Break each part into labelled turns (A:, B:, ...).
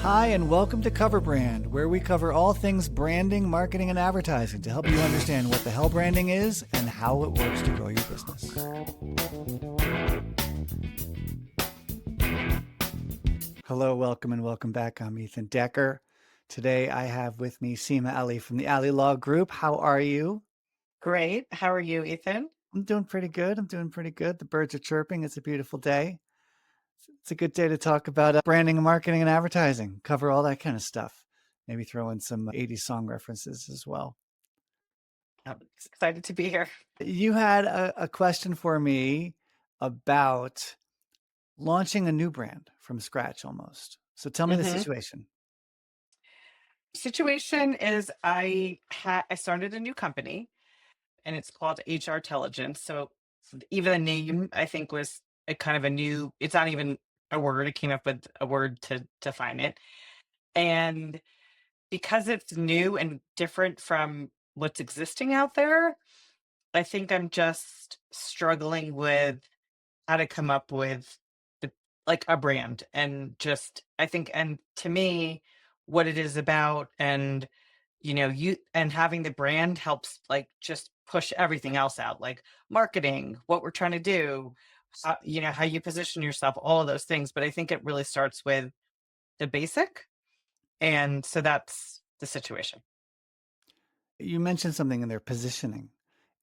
A: Hi, and welcome to Cover Brand, where we cover all things branding, marketing, and advertising to help you understand what the hell branding is and how it works to grow your business. Hello, welcome, and welcome back. I'm Ethan Decker. Today I have with me Sima Ali from the Ali Law Group. How are you?
B: Great. How are you, Ethan?
A: I'm doing pretty good. The birds are chirping. It's a beautiful day. It's a good day to talk about branding and marketing and advertising, cover all that kind of stuff. Maybe throw in some 80s song references as well.
B: I'm excited to be here.
A: You had a question for me about launching a new brand from scratch almost. So tell me the
B: hmm
A: situation.
B: Situation is I started a new company and it's called HRtelligence. So even the name I think was a kind of a new. It's not even a word. I came up with a word to define it, and because it's new and different from what's existing out there, I think I'm just struggling with how to come up with the like a brand and just I think and to me what it is about and you and having the brand helps like just push everything else out like marketing, what we're trying to do, how you position yourself, all of those things, but I think it really starts with the basic, and so that's the situation.
A: You mentioned something in there, positioning.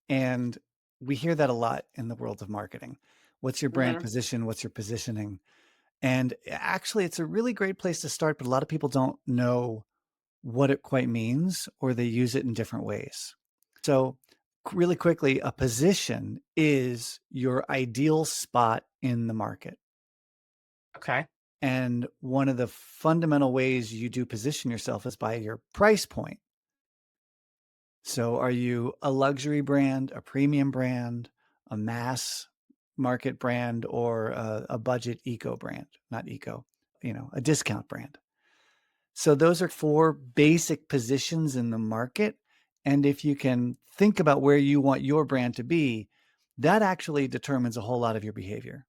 A: And we hear that a lot in the world of marketing. What's your brand
B: hmm
A: position? What's your positioning? And actually, it's a really great place to start, but a lot of people don't know what it quite means or they use it in different ways. So, really quickly, a position is your ideal spot in the market.
B: okay.
A: And one of the fundamental ways you do position yourself is by your price point. So, are you a luxury brand, a premium brand, a mass market brand, or a budget eco brand? Not eco, a discount brand. So, those are four basic positions in the market. And if you can think about where you want your brand to be, that actually determines a whole lot of your behavior.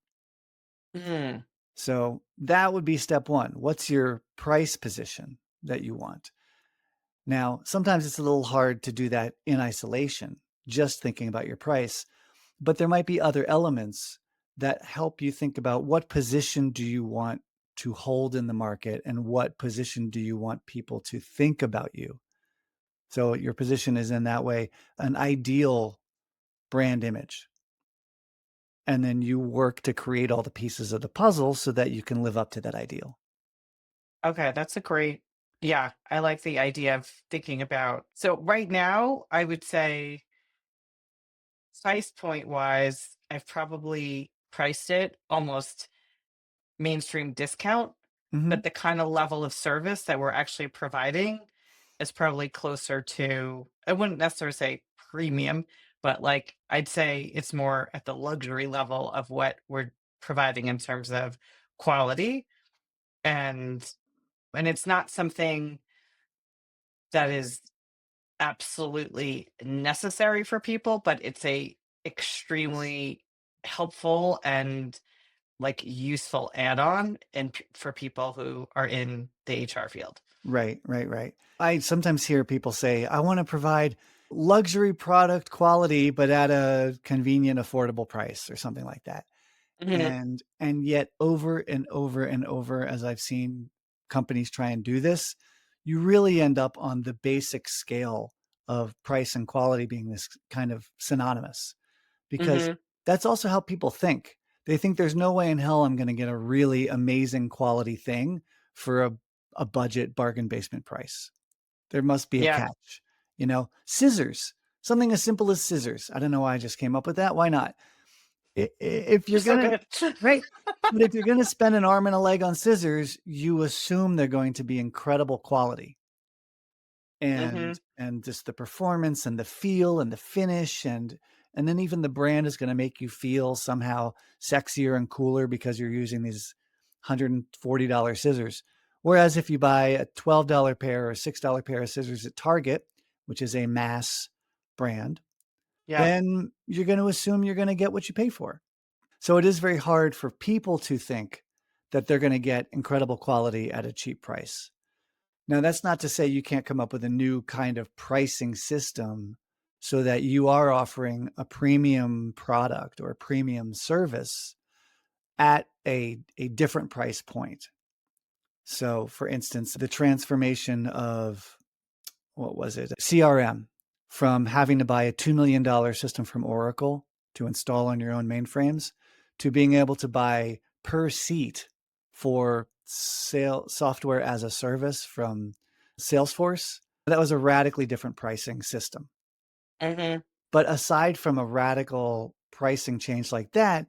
B: Mm,
A: So, that would be step one. What's your price position that you want? Now, sometimes it's a little hard to do that in isolation, just thinking about your price, but there might be other elements that help you think about what position do you want to hold in the market and what position do you want people to think about you. So your position is in that way an ideal brand image. And then you work to create all the pieces of the puzzle so that you can live up to that ideal.
B: okay, that's a great. Yeah, I like the idea of thinking about. So right now I would say price point wise, I've probably priced it almost mainstream discount,
A: Mhm.
B: but the kind of level of service that we're actually providing is probably closer to, I wouldn't necessarily say premium, but like I'd say it's more at the luxury level of what we're providing in terms of quality. And it's not something that is absolutely necessary for people, but it's a extremely helpful and like useful add-on and for people who are in the HR field.
A: Right, right, right. I sometimes hear people say, I want to provide luxury product quality, but at a convenient, affordable price or something like that.
B: Mhm,
A: And yet over and over and over, as I've seen companies try and do this, you really end up on the basic scale of price and quality being this kind of synonymous because
B: mhm,
A: that's also how people think. They think there's no way in hell I'm going to get a really amazing quality thing for a budget bargain basement price. There must be a
B: yeah,
A: catch. Scissors, something as simple as scissors. I don't know why I just came up with that. Why not? If
B: you're
A: you're
B: so
A: gonna
B: good.
A: right, but if you're gonna spend an arm and a leg on scissors, you assume they're going to be incredible quality
B: Mhm,
A: and just the performance and the feel and the finish and then even the brand is gonna make you feel somehow sexier and cooler because you're using these $140 scissors. Whereas if you buy a $12 pair or a $6 pair of scissors at Target, which is a mass brand,
B: yeah,
A: then you're gonna assume you're gonna get what you pay for. So it is very hard for people to think that they're going to get incredible quality at a cheap price. Now, that's not to say you can't come up with a new kind of pricing system so that you are offering a premium product or a premium service at a different price point. So, for instance, the transformation of what was it? CRM, from having to buy a $2 million system from Oracle to install on your own mainframes to being able to buy per seat for sale software as a service from Salesforce. That was a radically different pricing system.
B: Mhm.
A: But aside from a radical pricing change like that,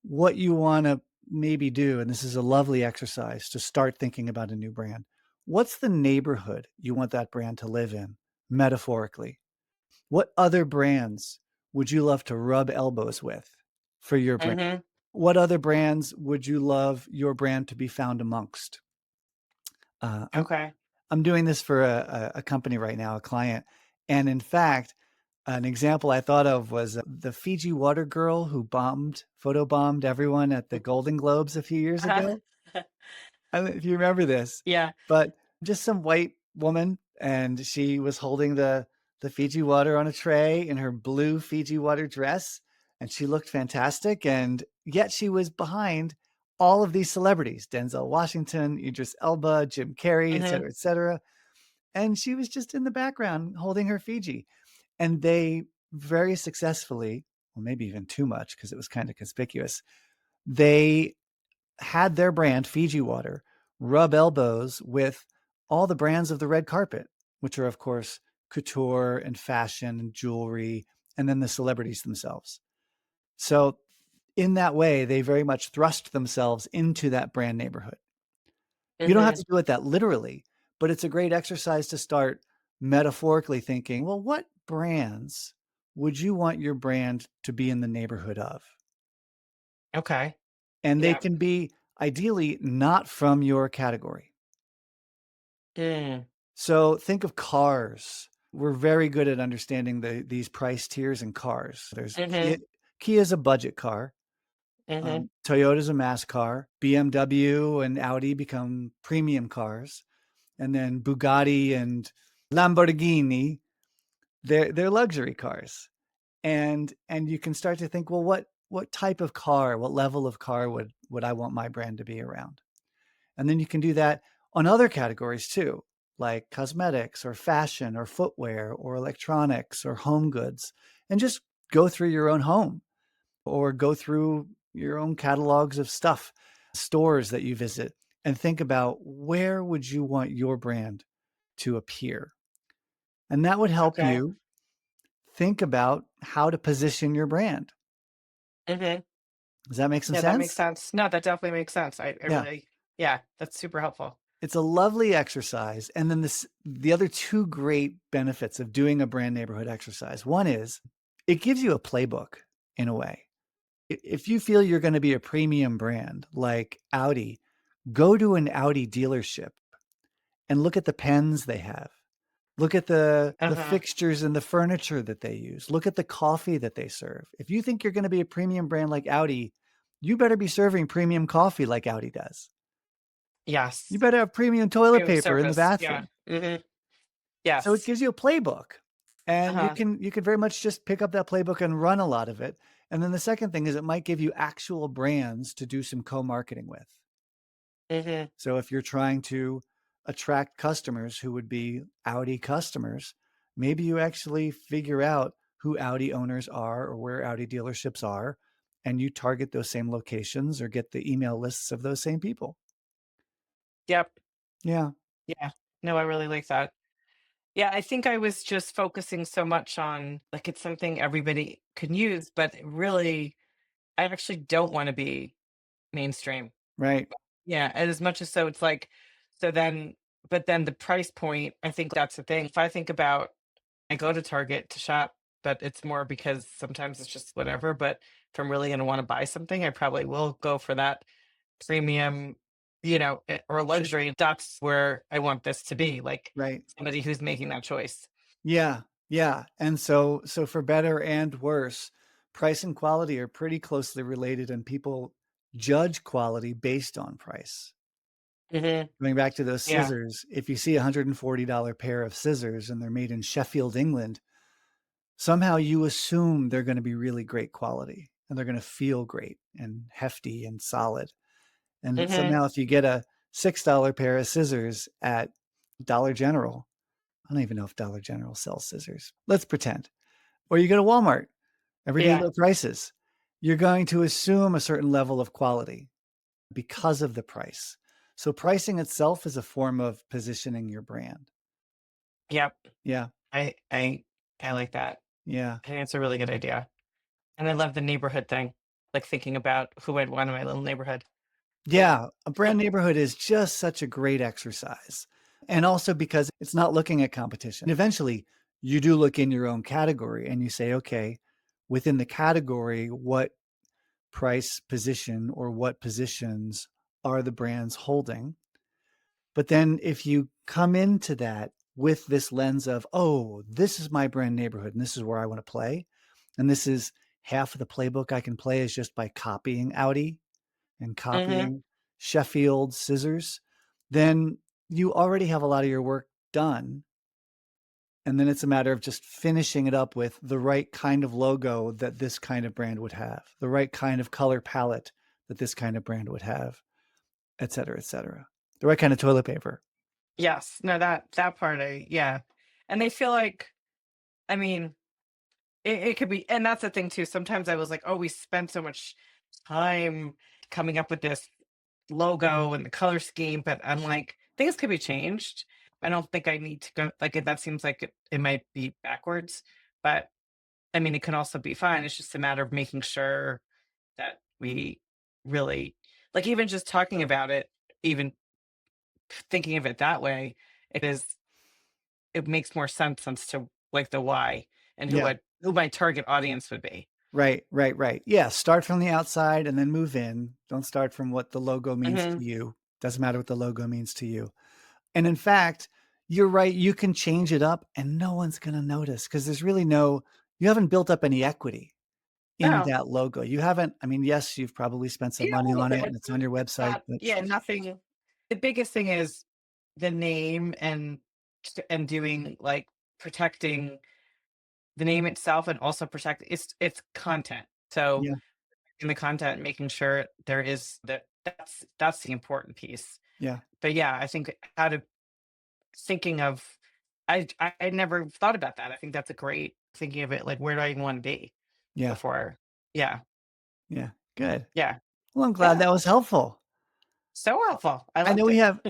A: what you want to maybe do, and this is a lovely exercise to start thinking about a new brand. What's the neighborhood you want that brand to live in, metaphorically? What other brands would you love to rub elbows with for your brand?
B: Mhm.
A: What other brands would you love your brand to be found amongst? Uh, I'm
B: Okay.
A: I'm doing this for a company right now, a client, and in fact, an example I thought of was the Fiji water girl who photobombed everyone at the Golden Globes a few years ago. I don't know if you remember this,
B: Yeah.
A: but just some white woman, and she was holding the Fiji water on a tray in her blue Fiji water dress, and she looked fantastic, and yet she was behind all of these celebrities, Denzel Washington, Idris Elba, Jim Carrey,
B: Mhm.
A: et cetera, and she was just in the background holding her Fiji. And they very successfully, well, maybe even too much because it was kind of conspicuous, they had their brand, Fiji Water, rub elbows with all the brands of the red carpet, which are, of course, couture and fashion and jewelry, and then the celebrities themselves. So, in that way, they very much thrust themselves into that brand neighborhood. You don't have
B: Mhm.
A: to do it that literally, but it's a great exercise to start metaphorically thinking, well, what brands would you want your brand to be in the neighborhood of?
B: Okay.
A: And they
B: Yeah.
A: can be ideally not from your category.
B: Mm.
A: So think of cars. We're very good at understanding these price tiers in cars. There's
B: Mhm.
A: Kia is a budget car.
B: Mhm.
A: Toyota's a mass car. BMW and Audi become premium cars, and then Bugatti and Lamborghini, they're luxury cars. And you can start to think, well, what type of car, what level of car would I want my brand to be around? And then you can do that on other categories too, like cosmetics or fashion or footwear or electronics or home goods, and just go through your own home or go through your own catalogs of stuff, stores that you visit, and think about where would you want your brand to appear. And that would help
B: Okay.
A: you think about how to position your brand.
B: Mhm.
A: Does that make some
B: Yeah, that makes
A: sense?
B: sense. No, that definitely makes sense. I
A: Yeah.
B: really yeah, that's super helpful.
A: It's a lovely exercise. And then the other two great benefits of doing a brand neighborhood exercise. One is it gives you a playbook in a way. If you feel you're going to be a premium brand like Audi, go to an Audi dealership and look at the pens they have. Look at the
B: Uh-huh.
A: fixtures and the furniture that they use. Look at the coffee that they serve. If you think you're going to be a premium brand like Audi, you better be serving premium coffee like Audi does. You
B: Yes.
A: better have premium toilet
B: Premium
A: paper in the
B: service. Yeah.
A: bathroom.
B: Mhm.
A: So it
B: Yes.
A: gives you a playbook, and
B: Uh-huh.
A: you can very much just pick up that playbook and run a lot of it. And then the second thing is it might give you actual brands to do some co-marketing with.
B: Mhm.
A: So if you're trying to attract customers who would be Audi customers, maybe you actually figure out who Audi owners are or where Audi dealerships are, and you target those same locations or get the email lists of those same people.
B: Yep.
A: Yeah,
B: Yeah. No, I really like that. Yeah, I think I was just focusing so much on like it's something everybody can use, but really I actually don't want to be mainstream.
A: right,
B: Yeah, and as much as so it's like so then but then the price point, I think that's the thing. If I think about I go to Target to shop, but it's more because sometimes it's just whatever, but if I'm really gonna wanna buy something, I probably will go for that premium, or luxury. That's where I want this to be, like
A: right.
B: somebody who's making that choice.
A: Yeah, yeah. And so for better and worse, price and quality are pretty closely related, and people judge quality based on price.
B: Mhm.
A: Going back to those
B: Yeah.
A: scissors, if you see a $140 pair of scissors and they're made in Sheffield, England, somehow you assume they're going to be really great quality and they're going to feel great and hefty and solid. And
B: Mhm.
A: somehow if you get a $6 pair of scissors at Dollar General, I don't even know if Dollar General sells scissors. Let's pretend. Or you go to Walmart, everyday
B: Yeah.
A: low prices. You're going to assume a certain level of quality because of the price. So pricing itself is a form of positioning your brand.
B: Yep.
A: Yeah.
B: I I I like that.
A: Yeah.
B: I think it's a really good idea. And I love the neighborhood thing, like thinking about who I'd want in my little neighborhood.
A: Yeah. A brand neighborhood is just such a great exercise. And also because it's not looking at competition. Eventually, you do look in your own category and you say, okay, within the category, what price position or what positions are the brands holding? But then if you come into that with this lens of, oh, this is my brand neighborhood and this is where I want to play, and this is half of the playbook I can play is just by copying Audi and
B: Mhm.
A: copying Sheffield scissors, then you already have a lot of your work done. And then it's a matter of just finishing it up with the right kind of logo that this kind of brand would have, the right kind of color palette that this kind of brand would have, et cetera, et cetera. The right kind of toilet paper.
B: Yes. No, that part yeah. And they feel like, I mean, it could be, and that's the thing too. Sometimes I was like, oh, we spent so much time coming up with this logo and the color scheme, but I'm like, things could be changed. I don't think I need to go like it. That seems like it might be backwards, but I mean, it can also be fine. It's just a matter of making sure that we really like, even just talking about it, even thinking of it that way, it makes more sense as to like the why and
A: Yeah.
B: who my target audience would be.
A: Right, right, right. Yeah, start from the outside and then move in. Don't start from what the logo means to
B: Mhm.
A: you. Doesn't matter what the logo means to you. And in fact, you're right, you can change it up and no one's gonna notice because there's really you haven't built up any equity in
B: No,
A: that logo. You haven't I mean, yes, you've probably spent some
B: yeah, a
A: money
B: little
A: on it
B: bit.
A: and it's on your
B: It's
A: website,
B: not,
A: but
B: yeah, nothing. The biggest thing is the name and doing like protecting the name itself and also protect it's content. So
A: yeah,
B: in the content, making sure there is that's the important piece.
A: yeah,
B: But yeah, I think how to thinking of I never thought about that. I think that's a great thinking of it, like, where do I even wanna be
A: yeah,
B: before. Yeah,
A: yeah. Good.
B: yeah,
A: Well, I'm glad
B: yeah.
A: that was helpful.
B: So helpful. I
A: I know
B: loved
A: we
B: it.
A: have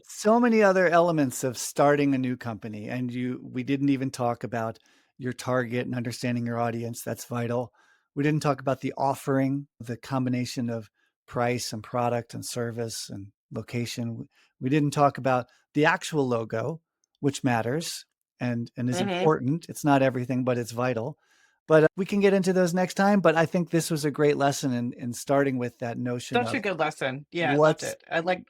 A: so many other elements of starting a new company, and we didn't even talk about your target and understanding your audience. That's vital. We didn't talk about the offering, the combination of price and product and service and location. We didn't talk about the actual logo, which matters and is
B: Mhm.
A: important. It's not everything, but it's vital. But we can get into those next time. But I think this was a great lesson in starting with that notion
B: Such
A: of
B: a good lesson. Yeah, I loved
A: what's
B: it. I like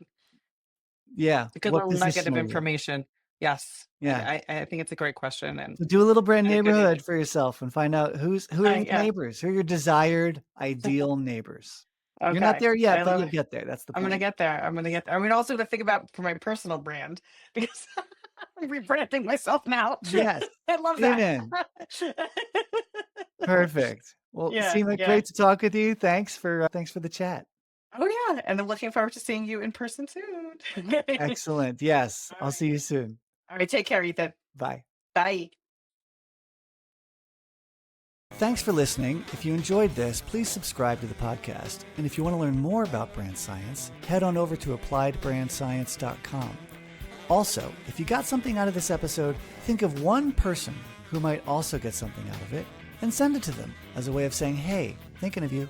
A: yeah,
B: a good
A: what
B: little nugget
A: position
B: of
A: are you?
B: information. Yes,
A: Yeah.
B: I think it's a great question
A: So do a little brand
B: and a good
A: neighborhood
B: answer.
A: for yourself and find out who are your
B: Yeah.
A: neighbors? Who are your desired ideal neighbors? You're not
B: Okay.
A: there yet,
B: I
A: but
B: love
A: you'll
B: it.
A: get there. That's the
B: I'm gonna
A: point.
B: get there. I'm gonna get there. I mean, also to think about for my personal brand because I'm rebranding myself now.
A: Yes.
B: I love that.
A: Amen. Perfect. Well,
B: Yeah,
A: Seema,
B: yeah.
A: great to talk with you. Thanks for the chat.
B: Oh yeah, and I'm looking forward to seeing you in person soon.
A: Excellent. Yes.
B: All
A: I'll see
B: right.
A: you soon.
B: All right. Take care, Ethan.
A: Bye.
B: Bye.
A: Thanks for listening. If you enjoyed this, please subscribe to the podcast. And if you want to learn more about brand science, head on over to appliedbrandscience.com. Also, if you got something out of this episode, think of one person who might also get something out of it and send it to them as a way of saying, hey, thinking of you.